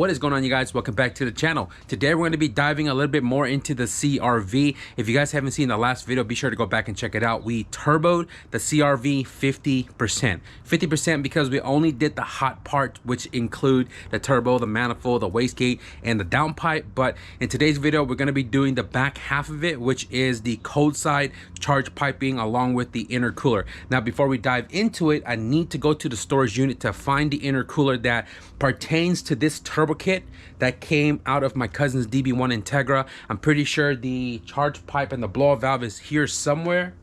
What is going on, you guys? Welcome back to the channel. Today we're going to be diving a little bit more into the CRV. If you guys haven't seen the last video, be sure to go back and check it out. We turboed the CRV 50%. 50% because we only did the hot part, which include the turbo, the manifold, the wastegate, and the downpipe. But in today's video, we're going to be doing the back half of it, which is the cold side charge piping along with the intercooler. Now, before we dive into it, I need to go to the storage unit to find the intercooler that pertains to this turbo kit that came out of my cousin's DB1 Integra. I'm pretty sure the charge pipe and the blow-off valve is here somewhere,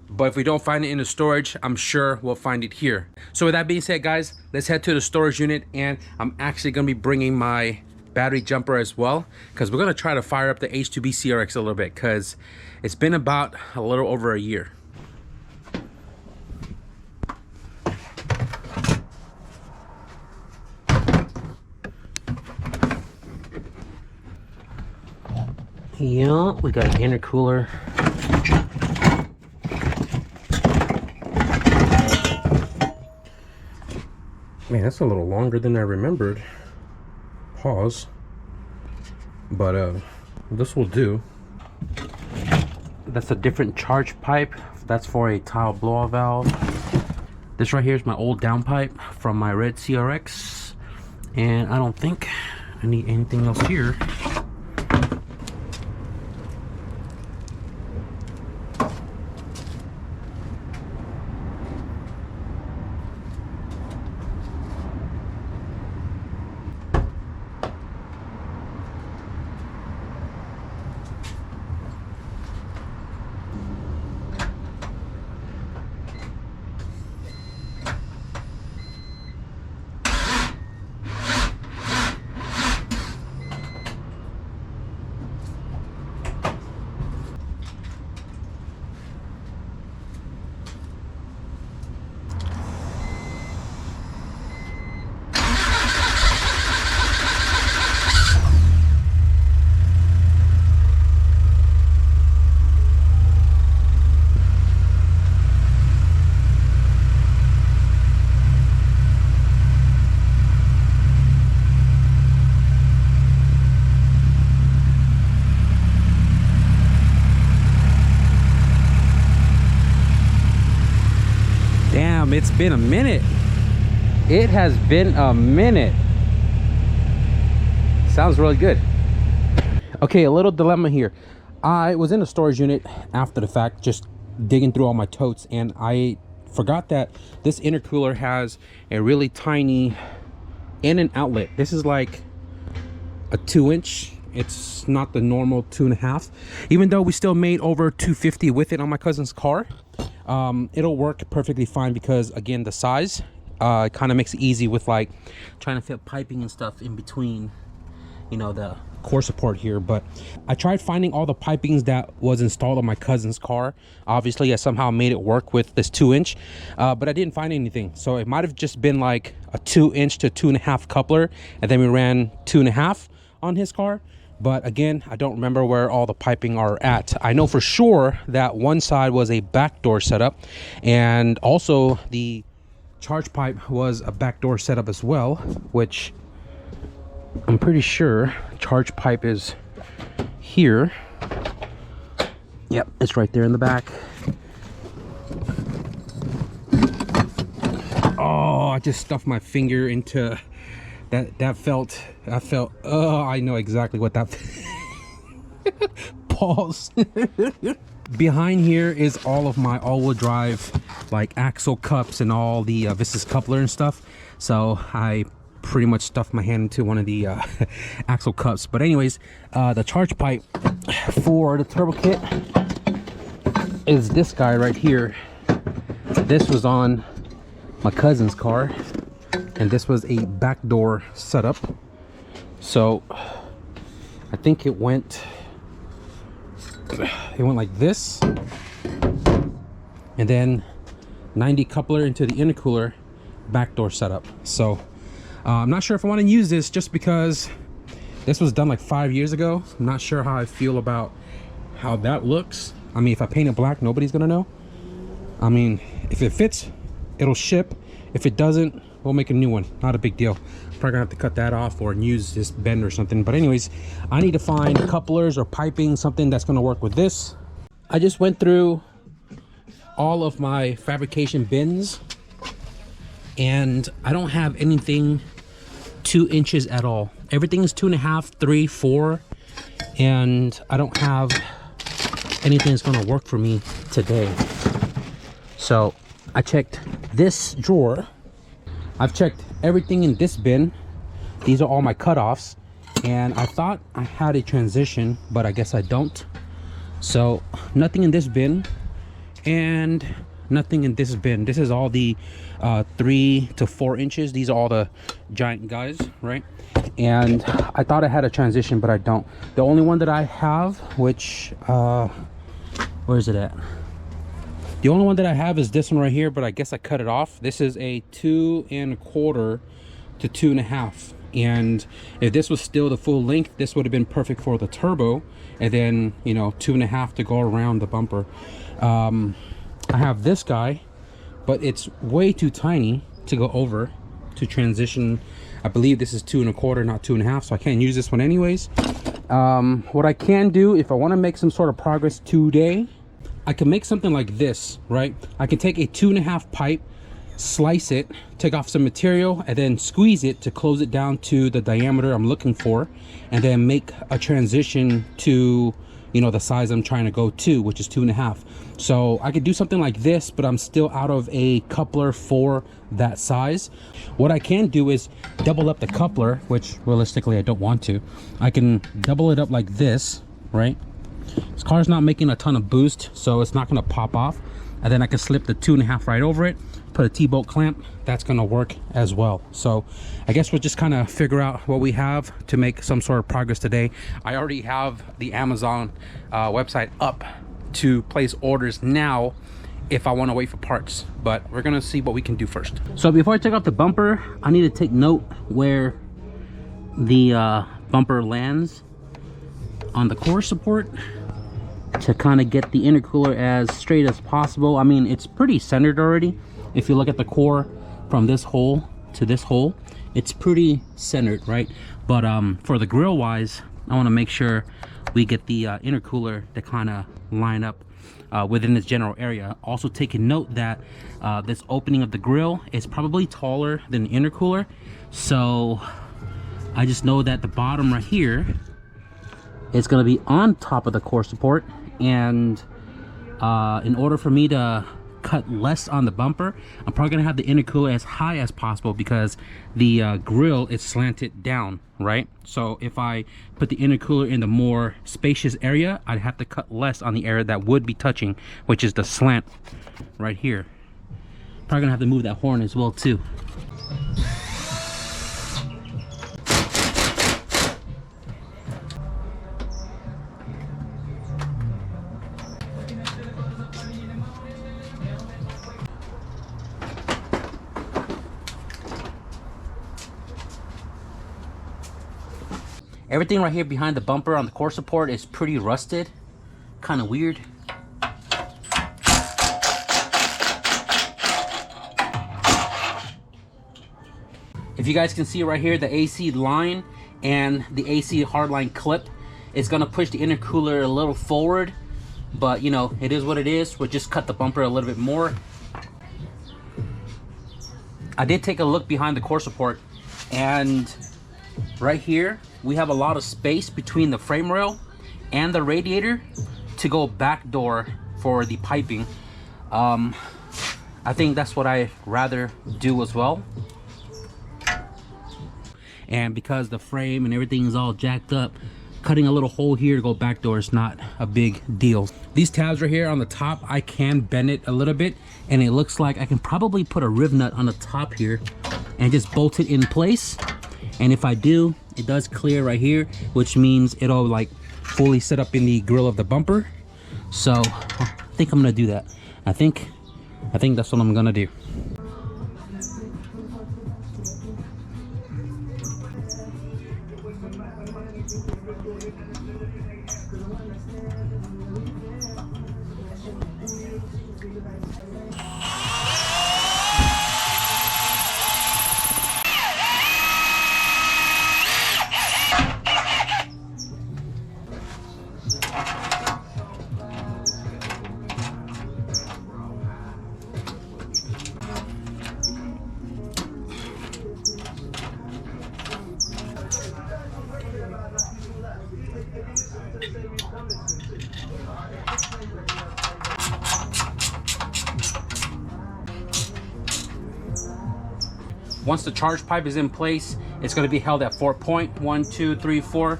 but if we don't find it in the storage, I'm sure we'll find it here. So with that being said, guys, let's head to the storage unit, and I'm actually going to be bringing my battery jumper as well, because we're going to try to fire up the H2B CRX a little bit, because it's been about a little over a year. Yeah, we got an intercooler. Man, that's a little longer than I remembered. Pause. But this will do. That's a different charge pipe. That's for a tile blow-off valve. This right here is my old downpipe from my red CRX. And I don't think I need anything else here. It's been a minute. It has been a minute. Sounds really good. Okay, a little dilemma here. I was in a storage unit after the fact, just digging through all my totes, and I forgot that this intercooler has a really tiny in and outlet. This is like a 2-inch. It's not the normal 2.5, even though we still made over 250 with it on my cousin's car. It'll work perfectly fine because, again, the size kind of makes it easy with like trying to fit piping and stuff in between, you know, the core support here. But I tried finding all the pipings that was installed on my cousin's car. Obviously, I somehow made it work with this 2-inch, but I didn't find anything. So it might have just been like a 2-inch to 2.5 coupler, and then we ran 2.5 on his car. But again, I don't remember where all the piping are at. I know for sure that one side was a backdoor setup, and also the charge pipe was a backdoor setup as well, which I'm pretty sure charge pipe is here. Yep, it's right there in the back. Oh, I just stuffed my finger into that felt, oh, I know exactly what that pause. Behind here is all of my all-wheel drive like axle cups and all the viscous coupler and stuff, so I pretty much stuffed my hand into one of the axle cups. But anyways, the charge pipe for the turbo kit is this guy right here. This was on my cousin's car, and this was a backdoor setup. So I think it went like this, and then 90 coupler into the intercooler, backdoor setup. So I'm not sure if I want to use this, just because this was done like 5 years ago. I'm not sure how I feel about how that looks. I mean, if I paint it black, nobody's gonna know. I mean, if it fits, it'll ship. If it doesn't, we'll make a new one. Not a big deal. Probably gonna have to cut that off or use this bend or something. But anyways, I need to find couplers or piping, something that's gonna work with this. I just went through all of my fabrication bins and I don't have anything 2 inches at all. Everything is 2.5, 3, 4, and I don't have anything that's gonna work for me today. So I checked this drawer. I've checked everything in this bin. These are all my cutoffs, and I thought I had a transition, but I guess I don't. So nothing in this bin and nothing in this bin. This is all the 3 to 4 inches. These are all the giant guys, right? And I thought I had a transition, but I don't. The only one that I have, which where is it at? The only one that I have is this one right here, but I guess I cut it off. This is a 2 1/4 to 2.5. And if this was still the full length, this would have been perfect for the turbo, and then, you know, 2.5 to go around the bumper. I have this guy, but it's way too tiny to go over to transition. I believe this is 2 1/4, not 2.5, so I can't use this one anyways. What I can do, if I want to make some sort of progress today, I can make something like this, right? I can take a 2.5 pipe, slice it, take off some material, and then squeeze it to close it down to the diameter I'm looking for, and then make a transition to, you know, the size I'm trying to go to, which is 2.5. So I could do something like this, but I'm still out of a coupler for that size. What I can do is double up the coupler, which realistically I don't want to. I can double it up like this, right? This car's not making a ton of boost, so it's not going to pop off. And then I can slip the 2.5 right over it, put a T-bolt clamp. That's going to work as well. So I guess we'll just kind of figure out what we have to make some sort of progress today. I already have the Amazon website up to place orders now if I want to wait for parts, but we're going to see what we can do first. So before I take off the bumper, I need to take note where the bumper lands on the core support to kind of get the intercooler as straight as possible. I mean, it's pretty centered already. If you look at the core from this hole to this hole, it's pretty centered, right? But for the grill wise, I want to make sure we get the intercooler to kind of line up within this general area. Also taking note that this opening of the grill is probably taller than the intercooler, so I just know that the bottom right here is going to be on top of the core support, and in order for me to cut less on the bumper, I'm probably going to have the intercooler as high as possible because the grill is slanted down, right? So if I put the intercooler in the more spacious area, I'd have to cut less on the area that would be touching, which is the slant right here. Probably going to have to move that horn as well too. Everything right here behind the bumper on the core support is pretty rusted, kind of weird. If you guys can see right here, the AC line and the AC hardline clip is gonna push the intercooler a little forward, but you know, it is what it is. We'll just cut the bumper a little bit more. I did take a look behind the core support, and right here we have a lot of space between the frame rail and the radiator to go back door for the piping. I think that's what I rather do as well. And because the frame and everything is all jacked up, cutting a little hole here to go back door is not a big deal. These tabs right here on the top, I can bend it a little bit, and it looks like I can probably put a riv nut on the top here and just bolt it in place. And if I do, it does clear right here, which means it'll like fully set up in the grill of the bumper. So I think I'm gonna do that. I think that's what I'm gonna do. once the charge pipe is in place, it's going to be held at 4 point. 1, 2, 3, 4.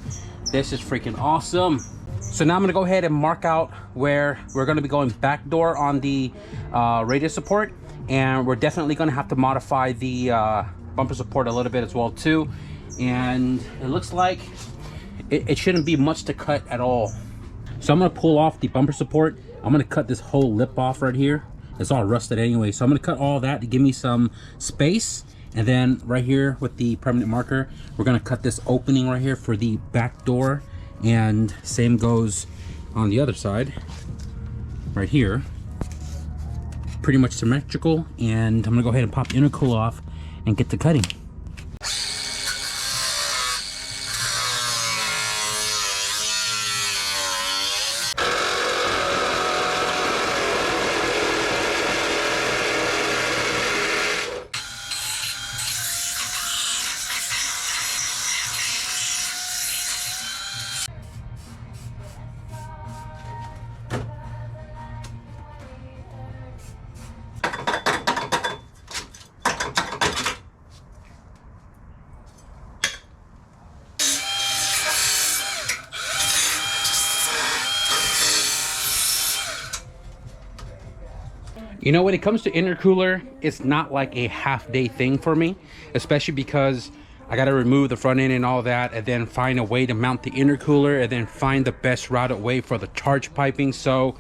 This is freaking awesome. So now I'm going to go ahead and mark out where we're going to be going backdoor on the radius support, and we're definitely going to have to modify the bumper support a little bit as well too. And it looks like it shouldn't be much to cut at all. So I'm going to pull off the bumper support. I'm going to cut this whole lip off right here. It's all rusted anyway, so I'm going to cut all that to give me some space. And then right here with the permanent marker, we're going to cut this opening right here for the back door. And same goes on the other side right here. Pretty much symmetrical. And I'm going to go ahead and pop the intercooler off and get to cutting. You know, when it comes to intercooler, it's not like a half-day thing for me, especially because I got to remove the front end and all that, and then find a way to mount the intercooler, and then find the best routed way for the charge piping. So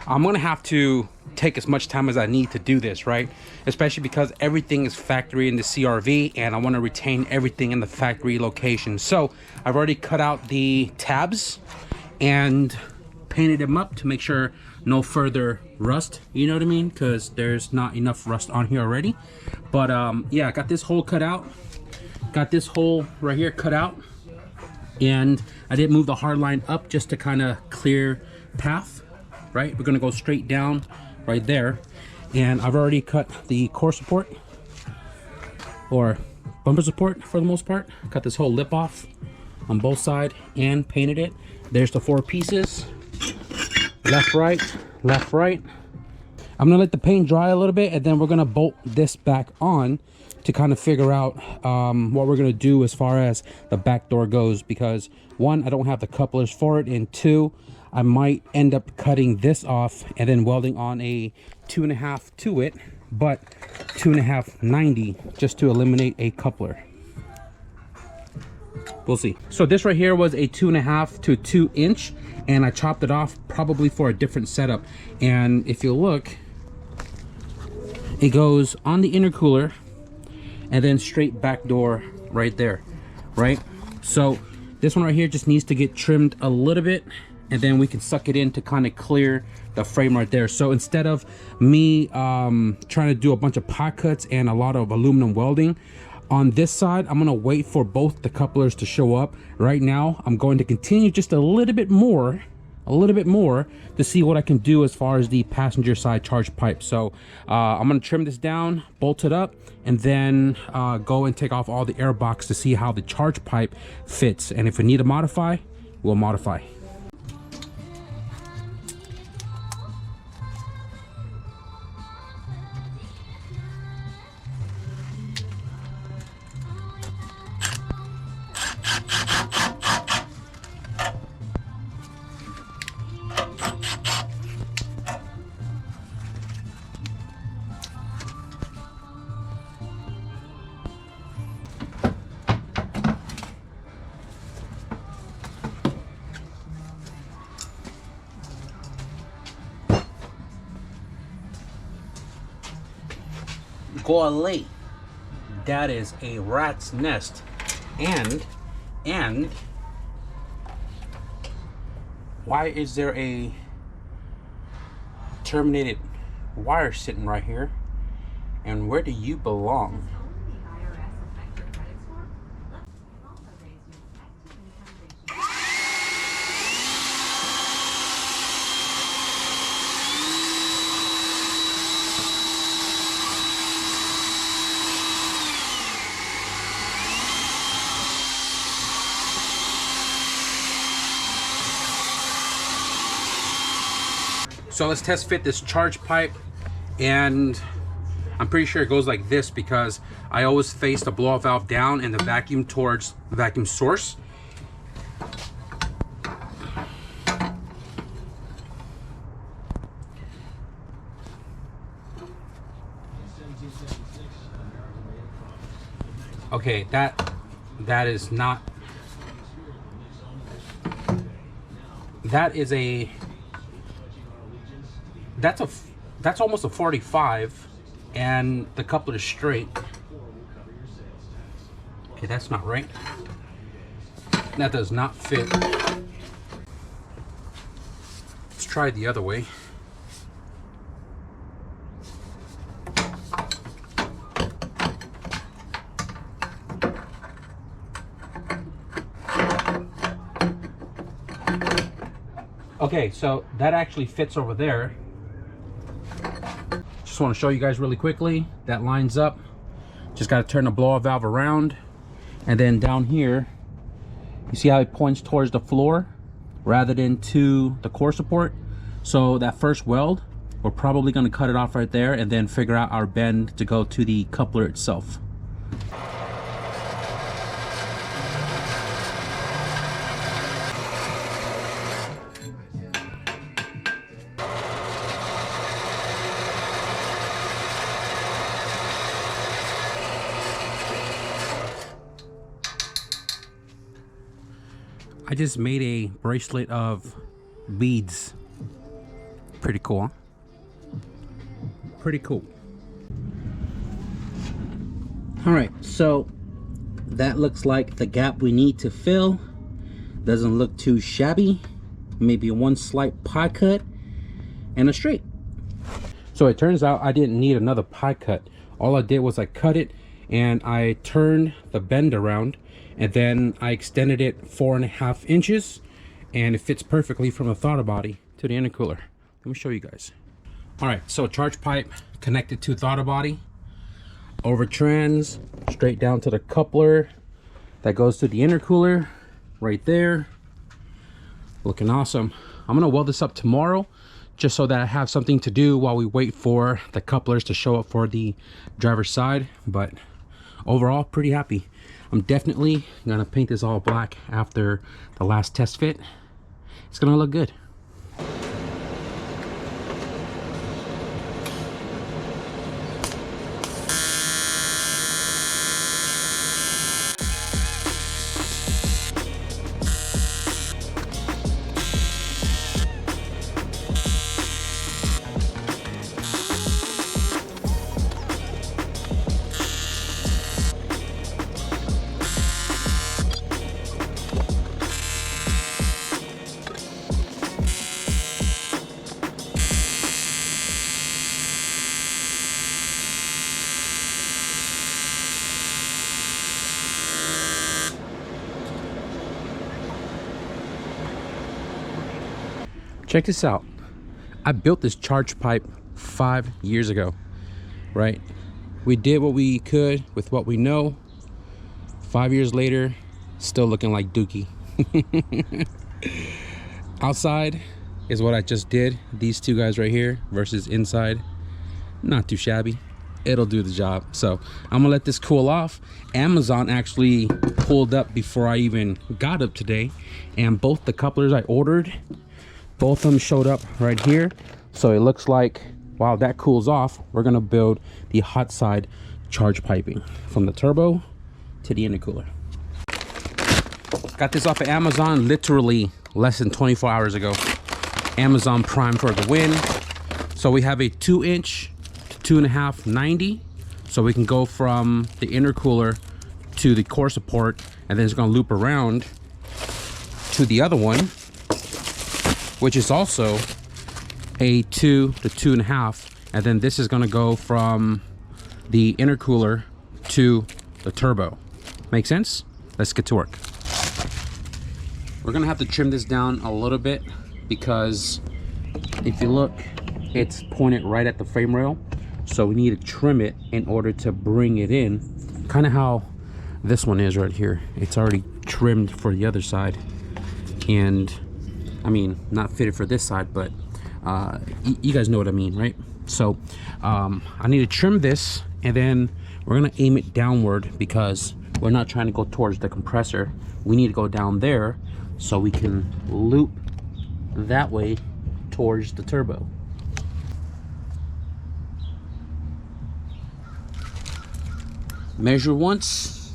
I'm gonna have to take as much time as I need to do this, right? Especially because everything is factory in the CRV, and I want to retain everything in the factory location. So I've already cut out the tabs and painted them up to make sure no further rust, you know what I mean, because there's not enough rust on here already. But yeah, I got this hole cut out, got this hole right here cut out, and I did move the hard line up just to kind of clear path, right? We're gonna go straight down right there. And I've already cut the core support or bumper support for the most part. Cut this whole lip off on both sides and painted it. There's the 4 pieces. Left, right, left, right. I'm gonna let the paint dry a little bit, and then we're gonna bolt this back on to kind of figure out what we're gonna do as far as the back door goes, because 1, I don't have the couplers for it, and 2, I might end up cutting this off and then welding on a 2.5 to it, but 2.5 90 just to eliminate a coupler. We'll see. So this right here was a 2.5 to 2 inch, and I chopped it off probably for a different setup. And if you look, it goes on the intercooler and then straight back door right there, right? So this one right here just needs to get trimmed a little bit, and then we can suck it in to kind of clear the frame right there. So instead of me trying to do a bunch of pot cuts and a lot of aluminum welding on this side, I'm gonna wait for both the couplers to show up. Right now, I'm going to continue just a little bit more to see what I can do as far as the passenger side charge pipe. So I'm gonna trim this down, bolt it up, and then go and take off all the air box to see how the charge pipe fits. And if we need to modify, we'll modify. Golly, that is a rat's nest. And why is there a terminated wire sitting right here? And where do you belong? So let's test fit this charge pipe, and I'm pretty sure it goes like this because I always face the blow-off valve down and the vacuum towards the vacuum source. Okay, that is not, that's almost a 45, and the coupler is straight. Okay, that's not right. That does not fit. Let's try it the other way. Okay, so that actually fits over there. Just want to show you guys really quickly. That lines up. Just got to turn the blow-off valve around. And then down here, you see how it points towards the floor rather than to the core support? So that first weld, we're probably going to cut it off right there and then figure out our bend to go to the coupler itself. I just made a bracelet of beads. Pretty cool, huh? Pretty cool. All right, so that looks like the gap we need to fill. Doesn't look too shabby. Maybe one slight pie cut and a straight. So it turns out I didn't need another pie cut. All I did was I cut it and I turned the bend around, and then I extended it 4.5 inches, and it fits perfectly from the throttle body to the intercooler. Let me show you guys. All right, so charge pipe connected to throttle body, over trans, straight down to the coupler that goes to the intercooler, right there. Looking awesome. I'm gonna weld this up tomorrow, just so that I have something to do while we wait for the couplers to show up for the driver's side. But overall, pretty happy. I'm definitely gonna paint this all black after the last test fit. It's gonna look good. Check this out. I built this charge pipe 5 years ago, right? We did what we could with what we know. 5 years later, still looking like dookie. Outside is what I just did. These two guys right here versus inside. Not too shabby. It'll do the job. So I'm gonna let this cool off. Amazon actually pulled up before I even got up today, and both the couplers I ordered, both of them showed up right here. So it looks like while that cools off, we're gonna build the hot side charge piping from the turbo to the intercooler. Got this off of Amazon literally less than 24 hours ago. Amazon Prime for the win. So we have a 2-inch to 2.5 90. So we can go from the intercooler to the core support, and then it's gonna loop around to the other one, which is also a 2 to 2.5, and then this is gonna go from the intercooler to the turbo. Make sense? Let's get to work. We're gonna have to trim this down a little bit because if you look, it's pointed right at the frame rail. So we need to trim it in order to bring it in. Kind of how this one is right here. It's already trimmed for the other side. And I mean, not fitted for this side, but you guys know what I mean, right? So I need to trim this, and then we're gonna aim it downward because we're not trying to go towards the compressor. We need to go down there so we can loop that way towards the turbo. Measure once.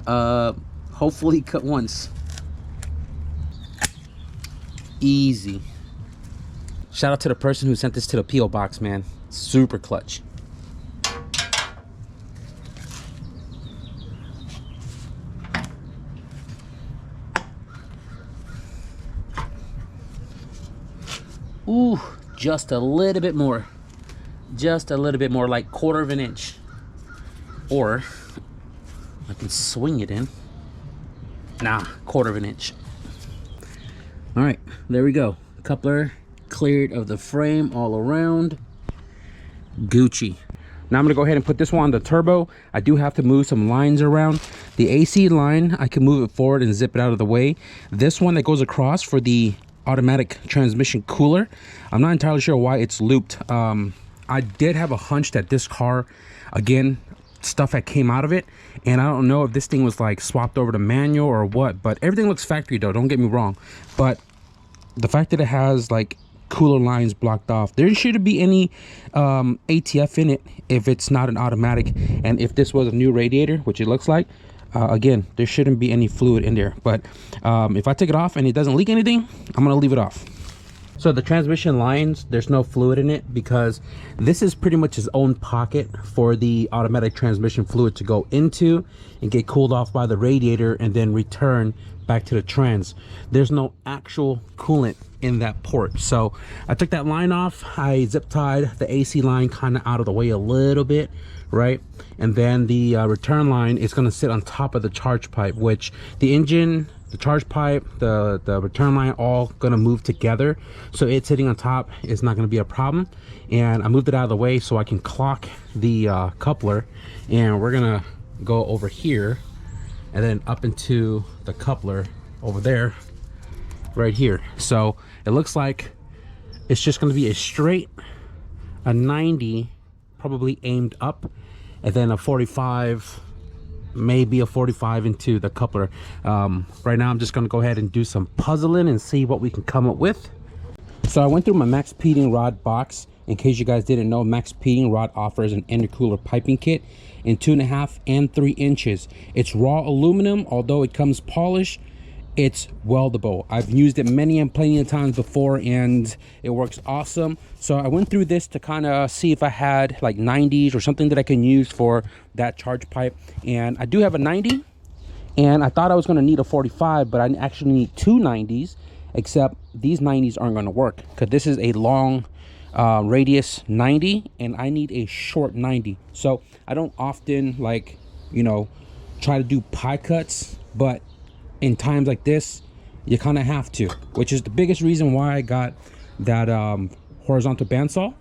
Hopefully cut once. Easy. Shout out to the person who sent this to the P.O. box, man. Super clutch. Ooh, just a little bit more. Just a little bit more, like 1/4 of an inch. Or I can swing it in. Nah, 1/4 of an inch. All right, there we go. Coupler cleared of the frame all around. Gucci. Now I'm gonna go ahead and put this one on the turbo. I do have to move some lines around. The AC line, I can move it forward and zip it out of the way. This one that goes across for the automatic transmission cooler, I'm not entirely sure why it's looped. I did have a hunch that this car, again, stuff that came out of it, and I don't know if this thing was like swapped over to manual or what, but everything looks factory though, don't get me wrong. But the fact that it has like cooler lines blocked off, there shouldn't be any ATF in it if it's not an automatic. And if this was a new radiator, which it looks like, again, there shouldn't be any fluid in there. But if I take it off and it doesn't leak anything, I'm gonna leave it off. So the transmission lines, there's no fluid in it because this is pretty much its own pocket for the automatic transmission fluid to go into and get cooled off by the radiator and then return back to the trans. There's no actual coolant in that port. So I took that line off. I zip tied the AC line kind of out of the way a little bit, right? And then the return line is going to sit on top of the charge pipe, which the engine, the charge pipe, the return line, all going to move together. So it sitting on top is not going to be a problem. And I moved it out of the way so I can clock the coupler, and we're going to go over here and then up into the coupler over there, right here. So it looks like it's just going to be a straight, a 90, probably aimed up, and then a 45, maybe a 45 into the coupler. Right now I'm just going to go ahead and do some puzzling and see what we can come up with. So I went through my Max Peating rod box. In case you guys didn't know, Max Peating rod offers an intercooler piping kit in 2.5 and 3 inches. It's raw aluminum. Although it comes polished, it's weldable. I've used it many and plenty of times before, and it works awesome. So I went through this to kind of see if I had like 90s or something that I can use for that charge pipe. And I do have a 90, and I thought I was going to need a 45, but I actually need 2 90s, except these 90s aren't going to work because this is a long radius 90 and I need a short 90. So I don't often, like, you know, try to do pie cuts, but in times like this you kind of have to, which is the biggest reason why I got that horizontal bandsaw,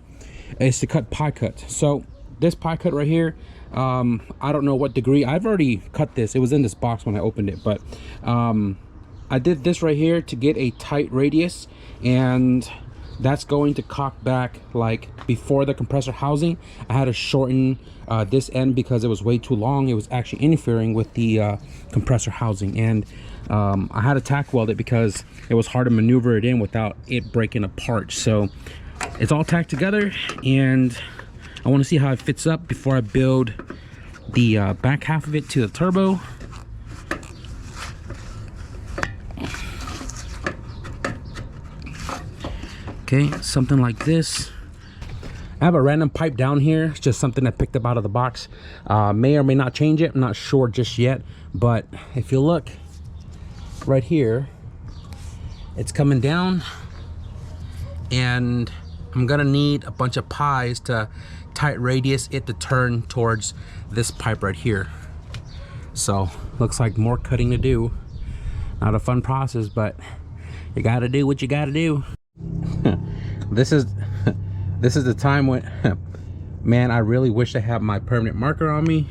is to cut pie cuts. So this pie cut right here, I don't know what degree. I've already cut this. It was in this box when I opened it, but I did this right here to get a tight radius, and that's going to cock back like before the compressor housing. I had to shorten this end because it was way too long. It was actually interfering with the compressor housing, and I had to tack weld it because it was hard to maneuver it in without it breaking apart. So it's all tacked together, and I want to see how it fits up before I build the back half of it to the turbo. Okay, something like this. I have a random pipe down here. It's just something I picked up out of the box. May or may not change it. I'm not sure just yet. But if you look right here, it's coming down. And I'm gonna need a bunch of pies to tight radius it to turn towards this pipe right here. So looks like more cutting to do. Not a fun process, but you gotta do what you gotta do. This is the time when, man, I really wish I had my permanent marker on me.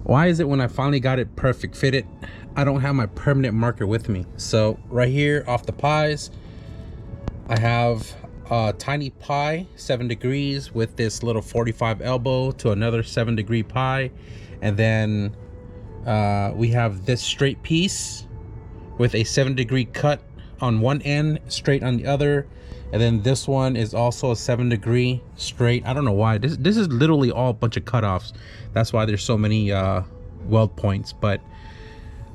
Why is it when I finally got it perfect fitted, I don't have my permanent marker with me. So right here off the pies, I have a tiny pie, 7 degrees, with this little 45 elbow to another 7-degree pie. And then we have this straight piece with a 7-degree cut on one end, straight on the other. And then this one is also a 7-degree straight. I don't know why. This is literally all a bunch of cutoffs. That's why there's so many weld points. But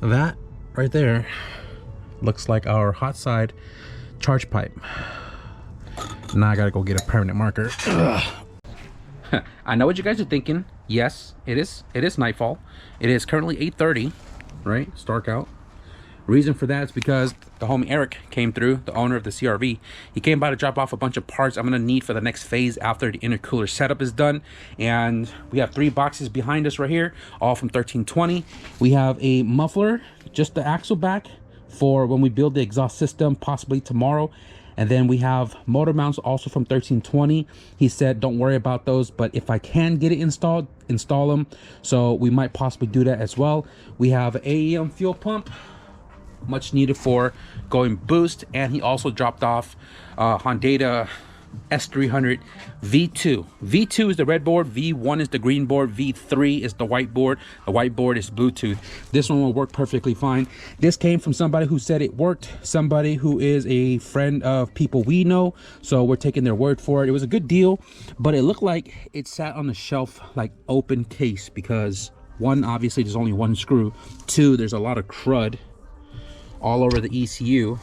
that right there looks like our hot side charge pipe. Now I gotta go get a permanent marker. I know what you guys are thinking. Yes, it is nightfall. It is currently 8:30, right? It's dark out. Reason for that is because the homie Eric came through, the owner of the CRV. He came by to drop off a bunch of parts I'm gonna need for the next phase after the intercooler setup is done. And we have 3 boxes behind us right here, all from 1320. We have a muffler, just the axle back for when we build the exhaust system, possibly tomorrow. And then we have motor mounts also from 1320. He said, don't worry about those, but if I can get it installed, install them. So we might possibly do that as well. We have an AEM fuel pump, much needed for going boost. And he also dropped off Honda S300 V2. V2 is the red board, V1 is the green board, V3 is the white board. The white board is Bluetooth. This one will work perfectly fine. This came from somebody who said it worked, somebody who is a friend of people we know, so we're taking their word for it. It was a good deal, but it looked like it sat on the shelf like open case because 1, obviously there's only 1 screw, 2, there's a lot of crud all over the ECU.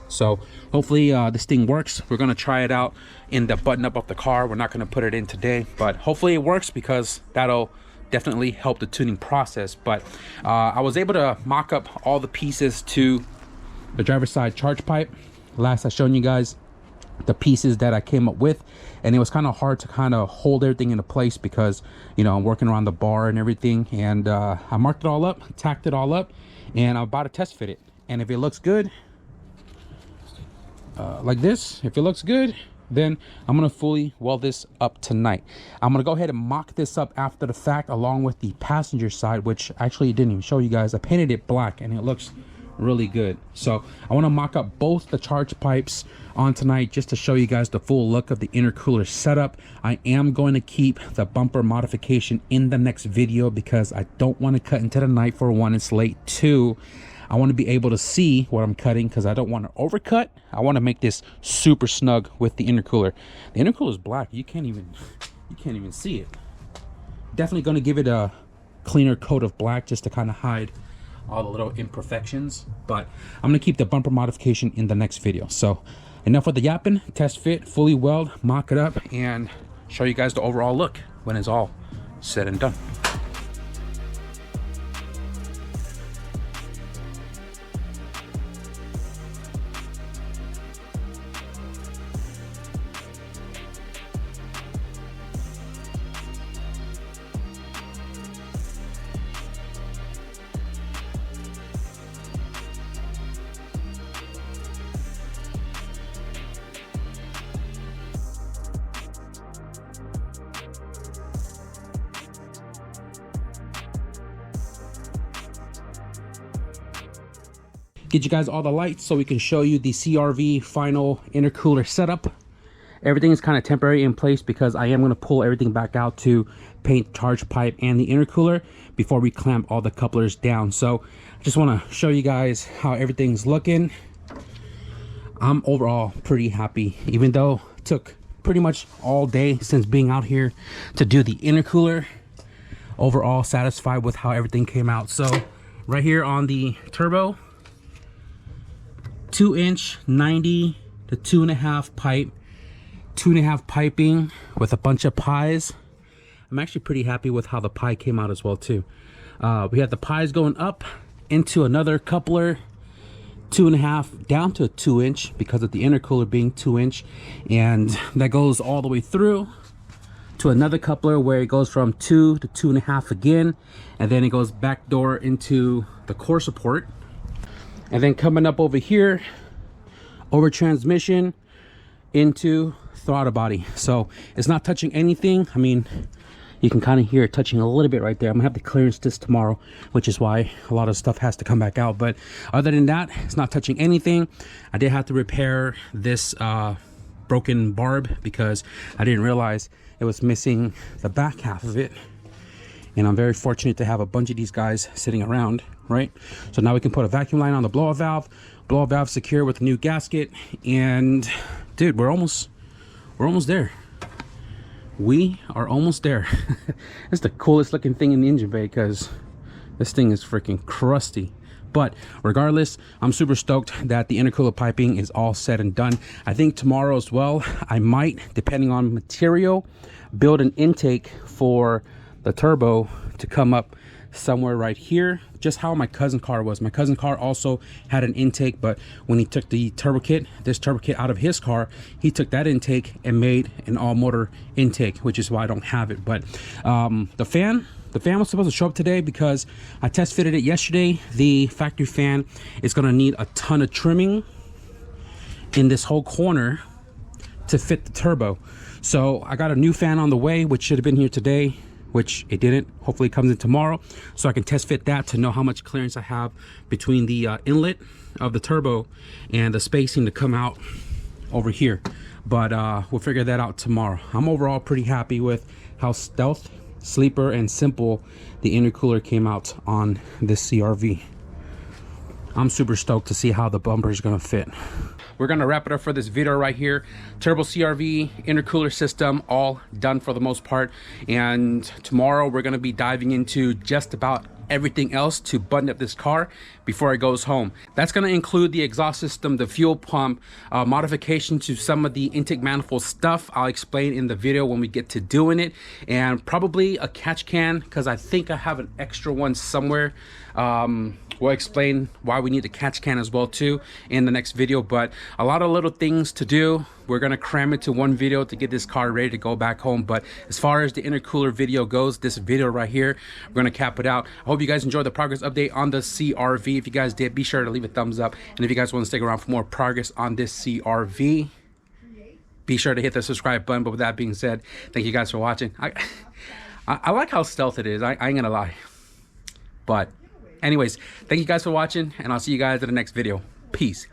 So hopefully this thing works. We're gonna try it out in the button up of the car. We're not gonna put it in today, but hopefully it works because that'll definitely help the tuning process. But I was able to mock up all the pieces to the driver's side charge pipe. Last I shown you guys the pieces that I came up with, and it was kind of hard to kind of hold everything into place because, you know, I'm working around the bar and everything. And I marked it all up, tacked it all up, and I'm about to test fit it. And if it looks good, like this, if it looks good, then I'm gonna fully weld this up tonight. I'm gonna go ahead and mock this up after the fact along with the passenger side, which actually didn't even show you guys. I painted it black and it looks really good. So I want to mock up both the charge pipes on tonight just to show you guys the full look of the intercooler setup. I am going to keep the bumper modification in the next video because I don't want to cut into the night. For 1, it's late. 2, I want to be able to see what I'm cutting because I don't want to overcut. I want to make this super snug with the intercooler. The intercooler is black. You can't even see it. Definitely going to give it a cleaner coat of black just to kind of hide all the little imperfections. But I'm going to keep the bumper modification in the next video. So enough with the yapping. Test fit, fully weld, mock it up, and show you guys the overall look when it's all said and done. Get you guys all the lights so we can show you the CRV final intercooler setup. Everything is kind of temporary in place because I am going to pull everything back out to paint charge pipe and the intercooler before we clamp all the couplers down. So I just want to show you guys how everything's looking. I'm overall pretty happy, even though it took pretty much all day since being out here to do the intercooler. Overall satisfied with how everything came out. So right here on the turbo, 2-inch 90 to 2.5 pipe, 2.5 piping with a bunch of pies. I'm actually pretty happy with how the pie came out as well too. We had the pies going up into another coupler, 2.5 down to a 2-inch because of the intercooler being 2-inch, and that goes all the way through to another coupler where it goes from 2 to 2.5 again, and then it goes back door into the core support. And then coming up over here, over transmission into throttle body. So it's not touching anything. I mean, You can kind of hear it touching a little bit right there. I'm gonna have to clearance this tomorrow, which is why a lot of stuff has to come back out. But other than that, it's not touching anything. I did have to repair this broken barb because I didn't realize it was missing the back half of it. And I'm very fortunate to have a bunch of these guys sitting around, right? So now we can put a vacuum line on the blow-off valve secure with a new gasket. And dude, we're almost there. We are almost there. It's the coolest looking thing in the engine bay because this thing is freaking crusty. But regardless, I'm super stoked that the intercooler piping is all said and done. I think tomorrow as well, I might, depending on material, build an intake for the turbo to come up somewhere right here, just how my cousin car was. My cousin car also had an intake, but when he took the turbo kit, this turbo kit out of his car, he took that intake and made an all motor intake, which is why I don't have it. But the fan was supposed to show up today because I test fitted it yesterday. The factory fan is gonna need a ton of trimming in this whole corner to fit the turbo. So I got a new fan on the way, which should have been here today, which it didn't. Hopefully it comes in tomorrow so I can test fit that to know how much clearance I have between the inlet of the turbo and the spacing to come out over here. But we'll figure that out tomorrow. I'm overall pretty happy with how stealth, sleeper, and simple the intercooler came out on this CRV. I'm super stoked to see how the bumper is gonna fit. We're gonna wrap it up for this video right here. Turbo CRV, intercooler system, all done for the most part. And tomorrow we're gonna be diving into just about everything else to button up this car before it goes home. That's going to include the exhaust system, the fuel pump, modification to some of the intake manifold stuff I'll explain in the video when we get to doing it, and probably a catch can because I think I have an extra one somewhere. We'll explain why we need a catch can as well too in the next video, but a lot of little things to do. We're gonna cram it to one video to get this car ready to go back home. But as far as the intercooler video goes, this video right here, we're gonna cap it out. I hope you guys enjoyed the progress update on the CRV. If you guys did, be sure to leave a thumbs up, and if you guys want to stick around for more progress on this CRV, be sure to hit the subscribe button. But with that being said, thank you guys for watching. I like how stealth it is. I ain't gonna lie. But anyways, thank you guys for watching, and I'll see you guys in the next video. Peace.